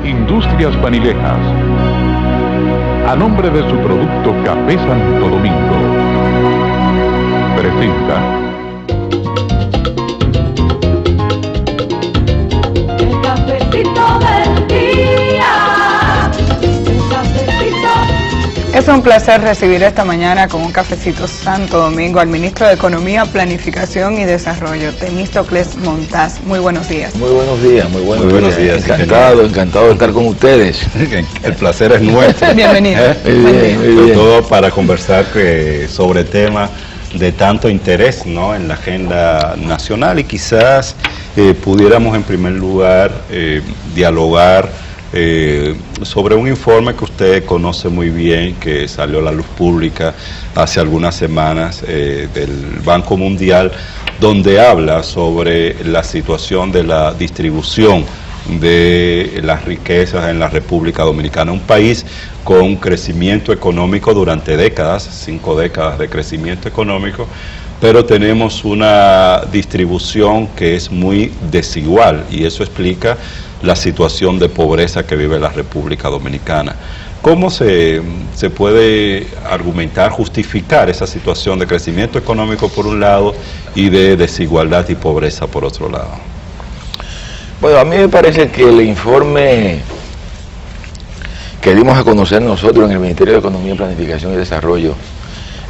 Industrias Panilejas, a nombre de su producto Café Santo Domingo, presenta El cafecito del día. El cafecito. Es un placer recibir esta mañana con un cafecito Santo Domingo al ministro de Economía, Planificación y Desarrollo, Temístocles Montaz. Muy buenos días. Muy buenos días, muy buenos días. Ingeniero. Encantado de estar con ustedes. El placer es nuestro. Bienvenido. Muy bien. Sobre todo para conversar sobre temas de tanto interés, ¿no?, en la agenda nacional, y quizás pudiéramos en primer lugar dialogar sobre un informe que usted conoce muy bien, que salió a la luz pública hace algunas semanas del Banco Mundial, donde habla sobre la situación de la distribución de las riquezas en la República Dominicana, un país con crecimiento económico durante décadas, 5 décadas de crecimiento económico, pero tenemos una distribución que es muy desigual, y eso explica la situación de pobreza que vive la República Dominicana. ¿Cómo se puede argumentar, justificar esa situación de crecimiento económico por un lado y de desigualdad y pobreza por otro lado? Bueno, a mí me parece que el informe que dimos a conocer nosotros en el Ministerio de Economía, Planificación y Desarrollo,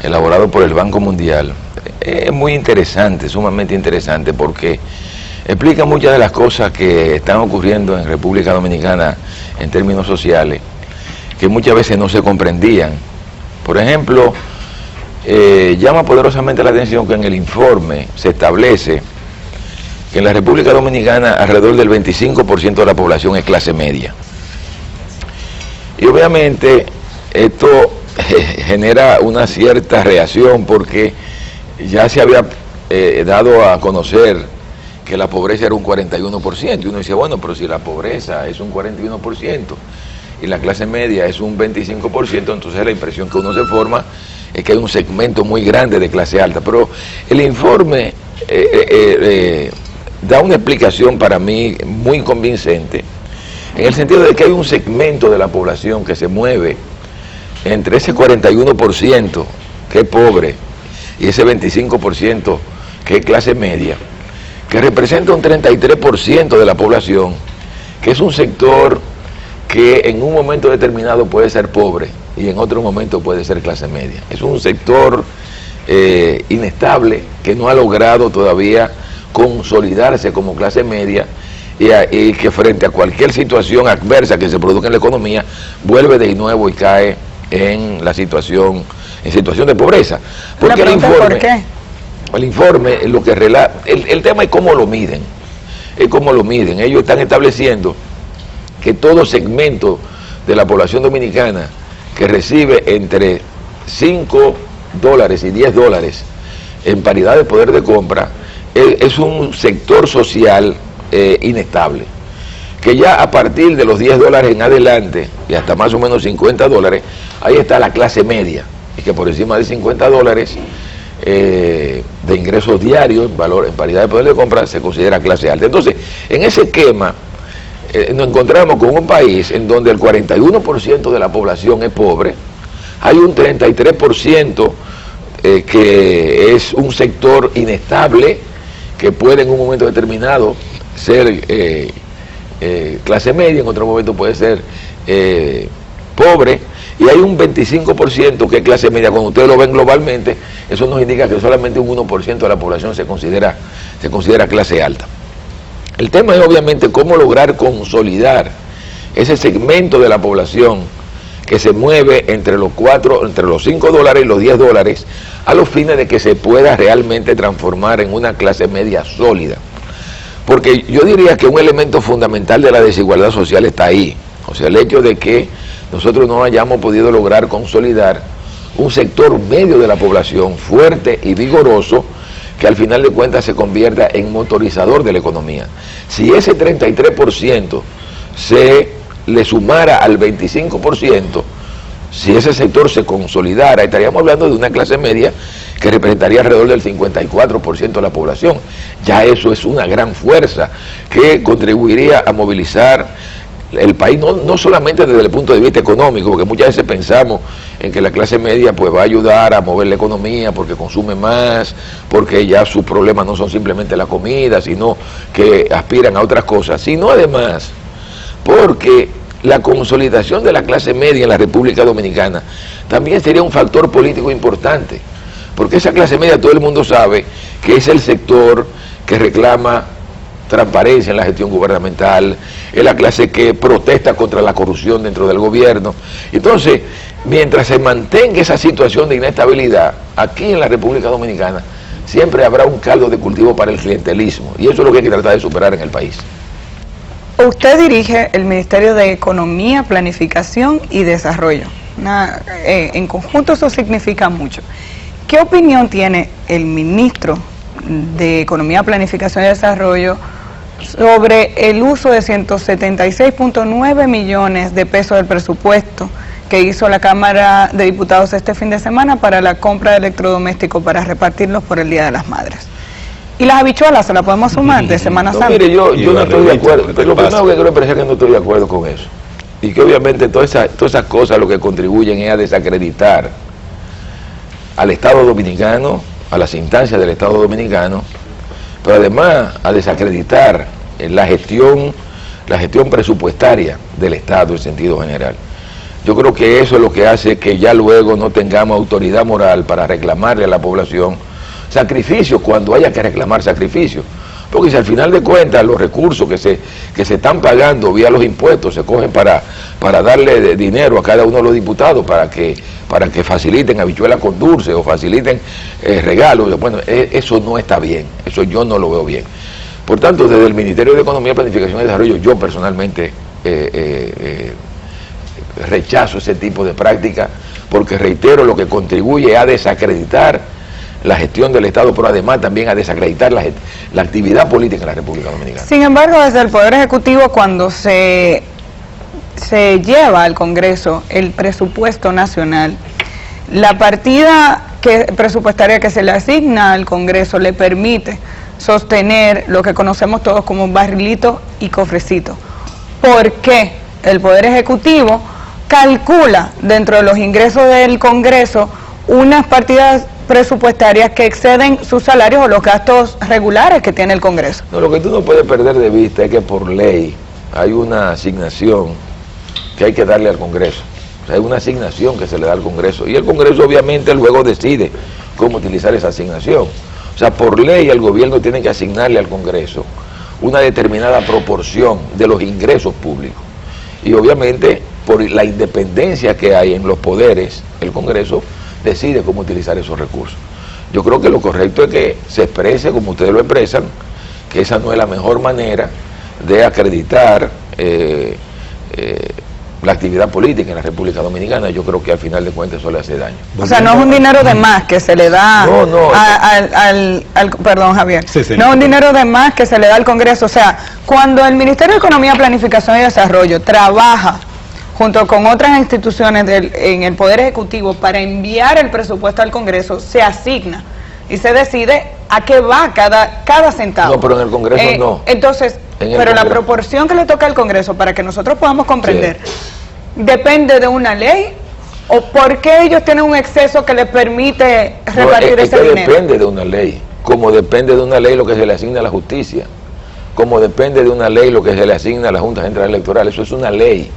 elaborado por el Banco Mundial, es muy interesante, sumamente interesante, porque explica muchas de las cosas que están ocurriendo en República Dominicana en términos sociales, que muchas veces no se comprendían. Por ejemplo, llama poderosamente la atención que en el informe se establece que en la República Dominicana alrededor del 25% de la población es clase media. Y obviamente esto genera una cierta reacción, porque ya se había dado a conocer que la pobreza era un 41%, y uno dice, bueno, pero si la pobreza es un 41% y la clase media es un 25%, entonces la impresión que uno se forma es que hay un segmento muy grande de clase alta. Pero el informe da una explicación para mí muy convincente, en el sentido de que hay un segmento de la población que se mueve entre ese 41% que es pobre y ese 25% que es clase media, que representa un 33% de la población, que es un sector que en un momento determinado puede ser pobre y en otro momento puede ser clase media. Es un sector inestable, que no ha logrado todavía consolidarse como clase media, y que frente a cualquier situación adversa que se produzca en la economía, vuelve de nuevo y cae en la situación, de pobreza. Porque ¿Por qué? El informe, lo que relata, el tema es cómo lo miden. Ellos están estableciendo que todo segmento de la población dominicana que recibe entre $5 y $10 en paridad de poder de compra es un sector social inestable, que ya a partir de los $10 en adelante y hasta más o menos $50, ahí está la clase media, y que por encima de $50 de ingresos diarios, en paridad de poder de compra, se considera clase alta. Entonces, en ese esquema nos encontramos con un país en donde el 41% de la población es pobre, hay un 33% que es un sector inestable, que puede en un momento determinado ser clase media, en otro momento puede ser pobre, y hay un 25% que es clase media. Cuando ustedes lo ven globalmente, eso nos indica que solamente un 1% de la población se considera clase alta. El tema es obviamente cómo lograr consolidar ese segmento de la población que se mueve entre los $5 y los $10, a los fines de que se pueda realmente transformar en una clase media sólida. Porque yo diría que un elemento fundamental de la desigualdad social está ahí. O sea, el hecho de que nosotros no hayamos podido lograr consolidar un sector medio de la población fuerte y vigoroso, que al final de cuentas se convierta en motorizador de la economía. Si ese 33% se le sumara al 25%, si ese sector se consolidara, estaríamos hablando de una clase media que representaría alrededor del 54% de la población. Ya eso es una gran fuerza que contribuiría a movilizar el país, no solamente desde el punto de vista económico, porque muchas veces pensamos en que la clase media pues va a ayudar a mover la economía porque consume más, porque ya sus problemas no son simplemente la comida, sino que aspiran a otras cosas, sino además porque la consolidación de la clase media en la República Dominicana también sería un factor político importante, porque esa clase media todo el mundo sabe que es el sector que reclama transparencia en la gestión gubernamental, es la clase que protesta contra la corrupción dentro del gobierno. Entonces, mientras se mantenga esa situación de inestabilidad, aquí en la República Dominicana, siempre habrá un caldo de cultivo para el clientelismo, y eso es lo que hay que tratar de superar en el país. Usted dirige el Ministerio de Economía, Planificación y Desarrollo. En conjunto eso significa mucho. ¿Qué opinión tiene el ministro de Economía, Planificación y Desarrollo sobre el uso de 176.9 millones de pesos del presupuesto que hizo la Cámara de Diputados este fin de semana para la compra de electrodomésticos para repartirlos por el Día de las Madres? Y las habichuelas se las podemos sumar de Semana Santa. Mire, yo no estoy de acuerdo. Lo primero que quiero expresar es que no estoy de acuerdo con eso. Y que obviamente todas esas cosas lo que contribuyen es a desacreditar al Estado Dominicano, a las instancias del Estado Dominicano, pero además a desacreditar la gestión presupuestaria del Estado en sentido general. Yo creo que eso es lo que hace que ya luego no tengamos autoridad moral para reclamarle a la población sacrificios cuando haya que reclamar sacrificios. Porque si al final de cuentas los recursos que se están pagando vía los impuestos se cogen para darle dinero a cada uno de los diputados para que faciliten habichuelas con dulce o faciliten regalos, bueno, eso no está bien, eso yo no lo veo bien. Por tanto, desde el Ministerio de Economía, Planificación y Desarrollo, yo personalmente rechazo ese tipo de práctica, porque reitero, lo que contribuye a desacreditar la gestión del Estado, pero además también a desacreditar la actividad política en la República Dominicana. Sin embargo, desde el Poder Ejecutivo, cuando se lleva al Congreso el presupuesto nacional, la partida presupuestaria que se le asigna al Congreso le permite sostener lo que conocemos todos como un barrilito y cofrecito. ¿Por qué el Poder Ejecutivo calcula dentro de los ingresos del Congreso unas partidas presupuestarias que exceden sus salarios o los gastos regulares que tiene el Congreso? No, lo que tú no puedes perder de vista es que por ley hay una asignación que hay que darle al Congreso. O sea, hay una asignación que se le da al Congreso, y el Congreso obviamente luego decide cómo utilizar esa asignación. O sea, por ley el gobierno tiene que asignarle al Congreso una determinada proporción de los ingresos públicos. Y obviamente, por la independencia que hay en los poderes, el Congreso decide cómo utilizar esos recursos. Yo creo que lo correcto es que se exprese como ustedes lo expresan, que esa no es la mejor manera de acreditar la actividad política en la República Dominicana. Yo creo que al final de cuentas eso le hace daño. O sea, no es un dinero de más que se le da perdón, Javier, no es un dinero de más que se le da al Congreso. O sea, cuando el Ministerio de Economía, Planificación y Desarrollo trabaja junto con otras instituciones en el Poder Ejecutivo para enviar el presupuesto al Congreso, se asigna y se decide a qué va cada centavo. No, pero en el Congreso no. Entonces, pero la proporción que le toca al Congreso, para que nosotros podamos comprender, ¿depende de una ley? ¿O por qué ellos tienen un exceso que les permite repartir ese dinero? Depende de una ley, como depende de una ley lo que se le asigna a la justicia, como depende de una ley lo que se le asigna a la Junta Central Electoral. Eso es una ley.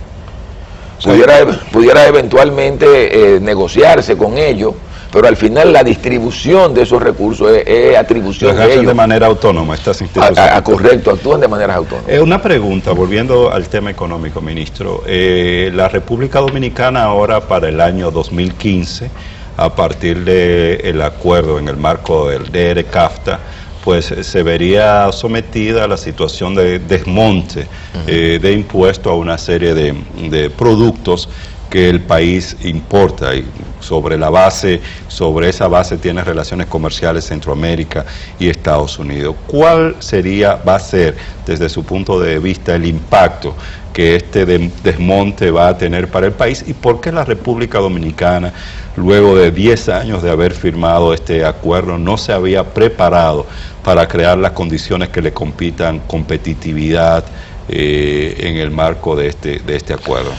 Pudiera eventualmente negociarse con ellos, pero al final la distribución de esos recursos es atribución de ellos. De manera autónoma estas instituciones. Correcto, actúan de manera autónoma. Una pregunta, volviendo al tema económico, ministro. La República Dominicana ahora para el año 2015, a partir del acuerdo en el marco del DR-CAFTA, pues se vería sometida a la situación de desmonte de impuestos a una serie de productos que el país importa y sobre esa base tiene relaciones comerciales Centroamérica y Estados Unidos. ¿Cuál va a ser, desde su punto de vista, el impacto que este desmonte va a tener para el país y por qué la República Dominicana, luego de 10 años de haber firmado este acuerdo, no se había preparado para crear las condiciones que le compitan competitividad en el marco de este acuerdo?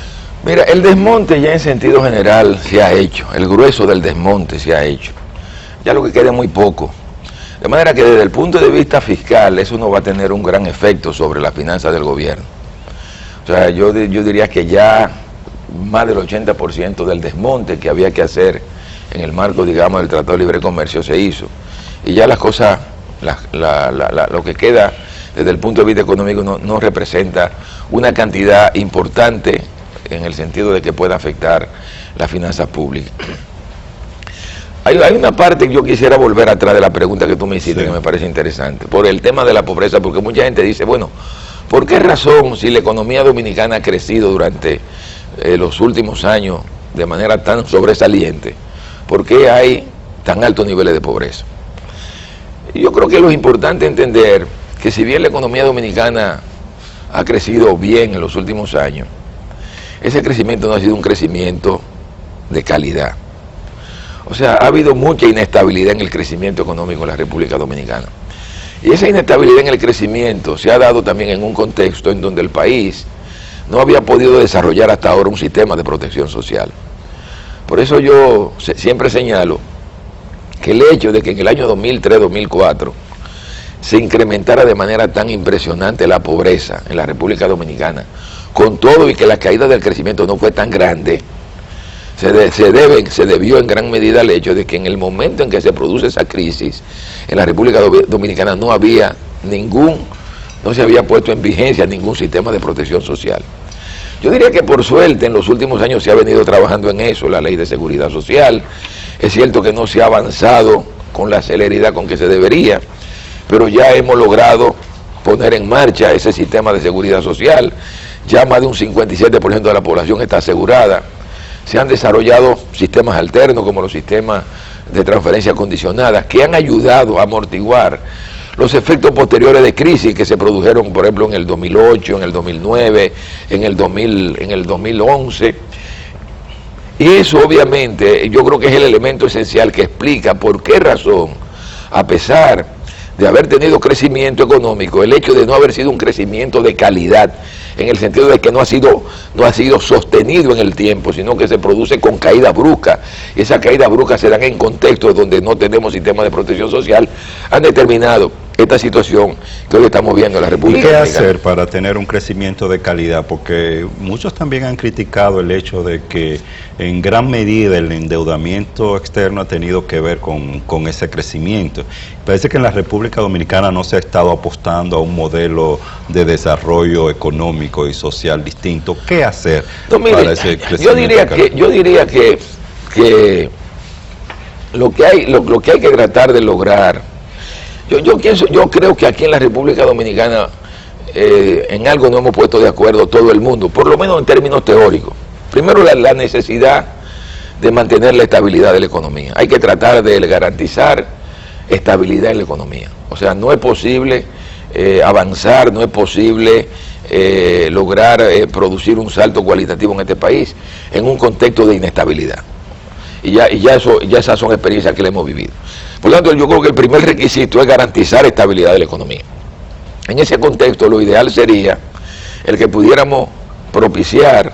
Mira, el desmonte ya en sentido general se ha hecho, el grueso del desmonte se ha hecho. Ya lo que queda es muy poco. De manera que desde el punto de vista fiscal eso no va a tener un gran efecto sobre las finanzas del gobierno. O sea, yo diría que ya más del 80% del desmonte que había que hacer en el marco, digamos, del Tratado de Libre Comercio se hizo. Y ya las cosas, lo que queda desde el punto de vista económico no representa una cantidad importante en el sentido de que pueda afectar las finanzas públicas. Hay una parte que yo quisiera volver atrás de la pregunta que tú me hiciste, sí, que me parece interesante, por el tema de la pobreza, porque mucha gente dice, bueno, ¿por qué razón, si la economía dominicana ha crecido durante los últimos años de manera tan sobresaliente, por qué hay tan altos niveles de pobreza? Y yo creo que lo importante entender que si bien la economía dominicana ha crecido bien en los últimos años, ese crecimiento no ha sido un crecimiento de calidad. O sea, ha habido mucha inestabilidad en el crecimiento económico en la República Dominicana. Y esa inestabilidad en el crecimiento se ha dado también en un contexto en donde el país no había podido desarrollar hasta ahora un sistema de protección social. Por eso yo siempre señalo que el hecho de que en el año 2003-2004 se incrementara de manera tan impresionante la pobreza en la República Dominicana, con todo y que la caída del crecimiento no fue tan grande, se debió en gran medida al hecho de que en el momento en que se produce esa crisis, en la República Dominicana no se había puesto en vigencia ningún sistema de protección social. Yo diría que por suerte en los últimos años se ha venido trabajando en eso, la ley de seguridad social. Es cierto que no se ha avanzado con la celeridad con que se debería, pero ya hemos logrado poner en marcha ese sistema de seguridad social. Ya más de un 57% de la población está asegurada. Se han desarrollado sistemas alternos como los sistemas de transferencia condicionada que han ayudado a amortiguar los efectos posteriores de crisis que se produjeron, por ejemplo, en el 2008, en el 2009, en el 2011. Y eso obviamente yo creo que es el elemento esencial que explica por qué razón, a pesar de haber tenido crecimiento económico, el hecho de no haber sido un crecimiento de calidad, en el sentido de que no ha sido sostenido en el tiempo, sino que se produce con caída brusca. Esas caídas bruscas se dan en contextos donde no tenemos sistema de protección social, han determinado esta situación que hoy estamos viendo en la República Dominicana. ¿Y qué hacer para tener un crecimiento de calidad? Porque muchos también han criticado el hecho de que en gran medida el endeudamiento externo ha tenido que ver con ese crecimiento. Parece que en la República Dominicana no se ha estado apostando a un modelo de desarrollo económico y social distinto. ¿Qué hacer para ese crecimiento? Yo diría que lo que hay que tratar de lograr, yo creo que aquí en la República Dominicana en algo no hemos puesto de acuerdo todo el mundo, por lo menos en términos teóricos. Primero, la necesidad de mantener la estabilidad de la economía. Hay que tratar de garantizar estabilidad en la economía. O sea, no es posible avanzar, no es posible lograr producir un salto cualitativo en este país en un contexto de inestabilidad. Y ya esas son experiencias que le hemos vivido. Por lo tanto, yo creo que el primer requisito es garantizar estabilidad de la economía. En ese contexto, lo ideal sería el que pudiéramos propiciar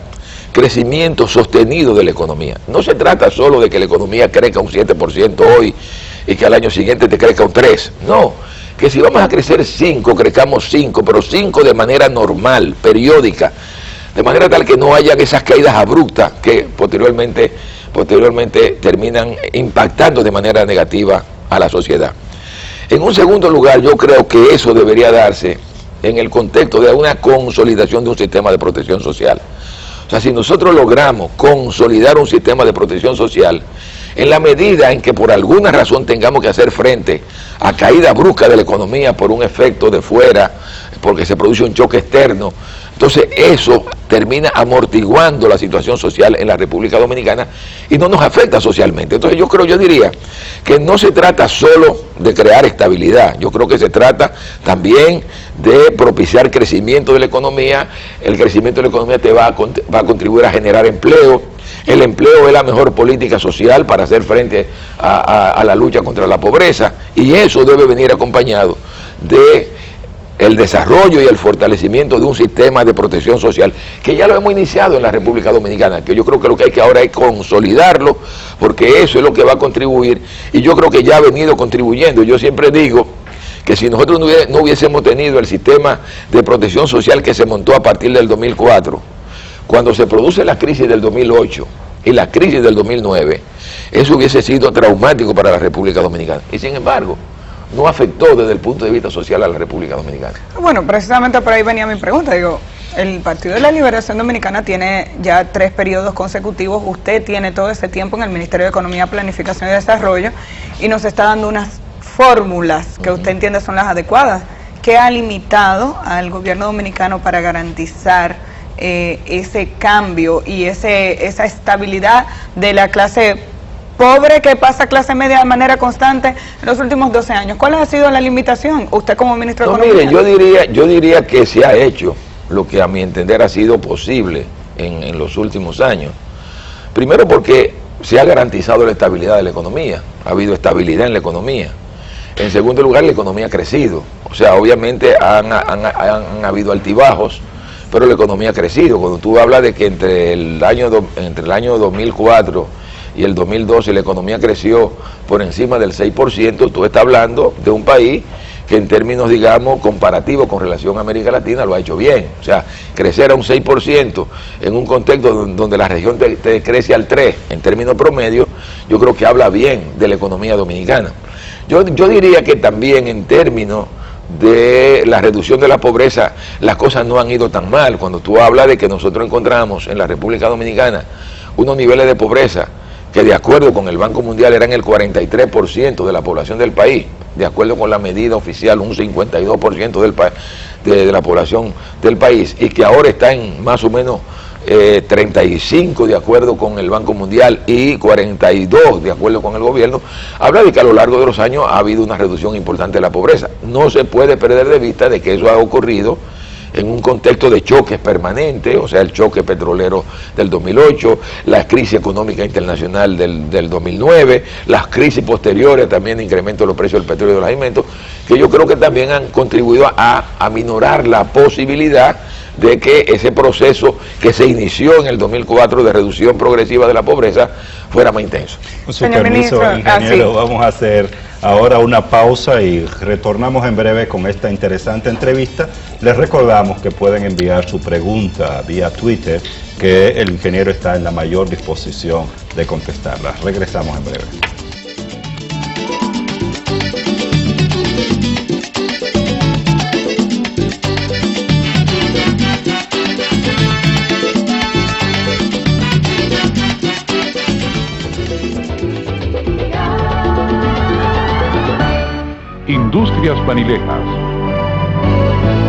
crecimiento sostenido de la economía. No se trata solo de que la economía crezca un 7% hoy y que al año siguiente te crezca un 3%. No, que si vamos a crecer 5, crezcamos 5, pero 5 de manera normal, periódica, de manera tal que no hayan esas caídas abruptas que posteriormente terminan impactando de manera negativa a la sociedad. En un segundo lugar, yo creo que eso debería darse en el contexto de una consolidación de un sistema de protección social. O sea, si nosotros logramos consolidar un sistema de protección social, en la medida en que por alguna razón tengamos que hacer frente a caída brusca de la economía por un efecto de fuera, porque se produce un choque externo, Entonces eso termina amortiguando la situación social en la República Dominicana y no nos afecta socialmente. Entonces yo diría que no se trata solo de crear estabilidad, yo creo que se trata también de propiciar crecimiento de la economía. El crecimiento de la economía te va a contribuir a generar empleo. El empleo es la mejor política social para hacer frente a la lucha contra la pobreza, y eso debe venir acompañado de el desarrollo y el fortalecimiento de un sistema de protección social que ya lo hemos iniciado en la República Dominicana, que yo creo que lo que hay que ahora es consolidarlo, porque eso es lo que va a contribuir, y yo creo que ya ha venido contribuyendo. Yo siempre digo que si nosotros no hubiésemos tenido el sistema de protección social que se montó a partir del 2004, cuando se produce la crisis del 2008 y la crisis del 2009, eso hubiese sido traumático para la República Dominicana, y sin embargo no afectó desde el punto de vista social a la República Dominicana. Bueno, precisamente por ahí venía mi pregunta. Digo, el Partido de la Liberación Dominicana tiene ya 3 periodos consecutivos, usted tiene todo ese tiempo en el Ministerio de Economía, Planificación y Desarrollo, y nos está dando unas fórmulas que usted entiende son las adecuadas. ¿Qué ha limitado al gobierno dominicano para garantizar ese cambio y esa estabilidad de la clase pobre que pasa a clase media de manera constante en los últimos 12 años? ¿Cuál ha sido la limitación? Usted como ministro de Economía. Mire, yo diría que se ha hecho lo que a mi entender ha sido posible en los últimos años. Primero porque se ha garantizado la estabilidad de la economía, ha habido estabilidad en la economía. En segundo lugar, la economía ha crecido. O sea, obviamente han habido altibajos, pero la economía ha crecido. Cuando tú hablas de que entre el año 2004 y el 2012 la economía creció por encima del 6%, tú estás hablando de un país que en términos, digamos, comparativos con relación a América Latina lo ha hecho bien. O sea, crecer a un 6% en un contexto donde la región te crece al 3% en términos promedio, yo creo que habla bien de la economía dominicana. Yo diría que también en términos de la reducción de la pobreza, las cosas no han ido tan mal. Cuando tú hablas de que nosotros encontramos en la República Dominicana unos niveles de pobreza que de acuerdo con el Banco Mundial eran el 43% de la población del país, de acuerdo con la medida oficial un 52% de la población del país, y que ahora está en más o menos 35 de acuerdo con el Banco Mundial y 42 de acuerdo con el gobierno, habla de que a lo largo de los años ha habido una reducción importante de la pobreza. No se puede perder de vista de que eso ha ocurrido en un contexto de choques permanentes, o sea, el choque petrolero del 2008, la crisis económica internacional del 2009, las crisis posteriores también de incremento de los precios del petróleo y de los alimentos, que yo creo que también han contribuido a aminorar la posibilidad de que ese proceso que se inició en el 2004 de reducción progresiva de la pobreza fuera más intenso. Con su permiso, ingeniero, vamos a hacer ahora una pausa y retornamos en breve con esta interesante entrevista. Les recordamos que pueden enviar su pregunta vía Twitter, que el ingeniero está en la mayor disposición de contestarla. Regresamos en breve. Industrias Panilejas,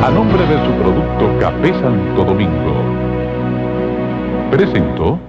a nombre de su producto Café Santo Domingo, presentó